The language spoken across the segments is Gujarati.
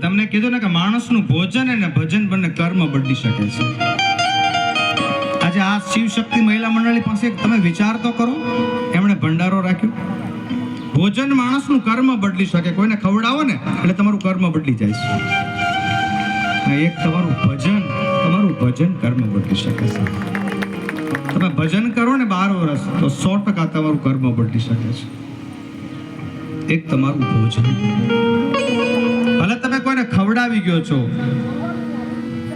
તમને કીધું ને કે માણસનું ભોજન અને ભજન બંને કર્મ બદલી શકે છે. આજે આ શિવ શક્તિ મહિલા મંડળી પાસે તમે વિચાર તો કરો, એમણે ભંડારો રાખ્યો. ભોજન માણસનું કર્મ બદલી શકે. કોઈને ખવડાવો ને એટલે તમારું કર્મ બદલી જાય છે. એક તમારું ભજન કર્મ બદલી શકે છે. તમે ભજન કરો ને 12 વર્ષ તો 100% તમારું કર્મ બદલી શકે છે. એક તમારું ભોજન. ભલે તમે કોઈને ખવડાવી ગયો છો,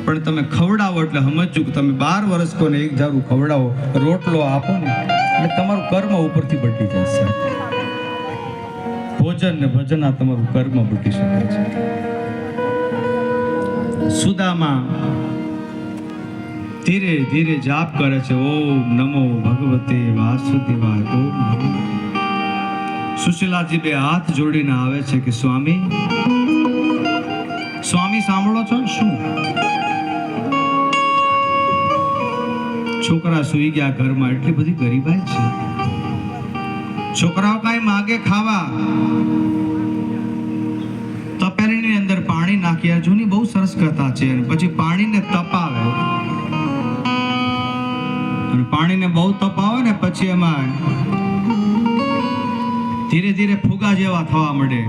પણ તમે ખવડાવો એટલે સમજજો કે તમે 12 વર્ષ કોઈને એક ધારું ખવડાવો, રોટલો આપો ને એટલે તમારું કર્મ ઉપરથી બદલી જશે. ભોજન ને ભજન આ તમારું કર્મ બદલી શકે છે. સુદામા ધીરે ધીરે જાપ કરે છે, ઓમ નમો ભગવતે વાસુદેવાય. ઓમ સુશીલાજી બે હાથ જોડીને આવે છે કે સ્વામી સાંભળો છો શું? છોકરા સુઈ ગયા ઘરમાં, એટલી બધી ગરીબાઈ છે. છોકરાઓ કાંઈ માગે ખાવા, તપેલીની અંદર પાણી નાખ્યા. જૂની બહુ સરસ કથા છે. પછી પાણીને તપાવે, અને પાણીને બહુ તપાવે ને પછી એમાં ધીરે ધીરે ફુગા જેવા થવા મળે.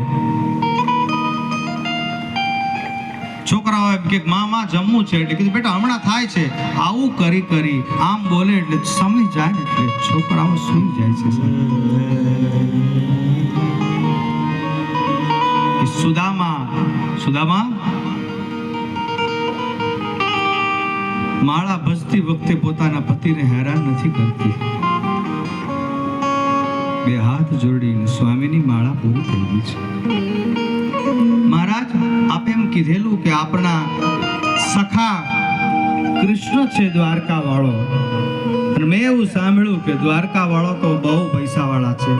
છોકરાઓ એમ કે માં જમવું છે, એટલે કીધું બેટા હમણાં થાય છે. આવું કરી કરી આમ બોલે એટલે સમજી જાય ને એટલે છોકરાઓ સુઈ જાય છે. સુદામા માળા ભજતી વખતે પોતાના પતિને હેરાન નથી કરતી. બે હાથ જોડીને સ્વામીની માળા પૂરી થઈ ગઈ છે. મહારાજ આપે એમ કીધેલું કે આપણા સખા કૃષ્ણ છે દ્વારકા વાળો, અને મેં એવું સાંભળ્યું કે દ્વારકા વાળો તો બહુ પૈસા વાળા છે.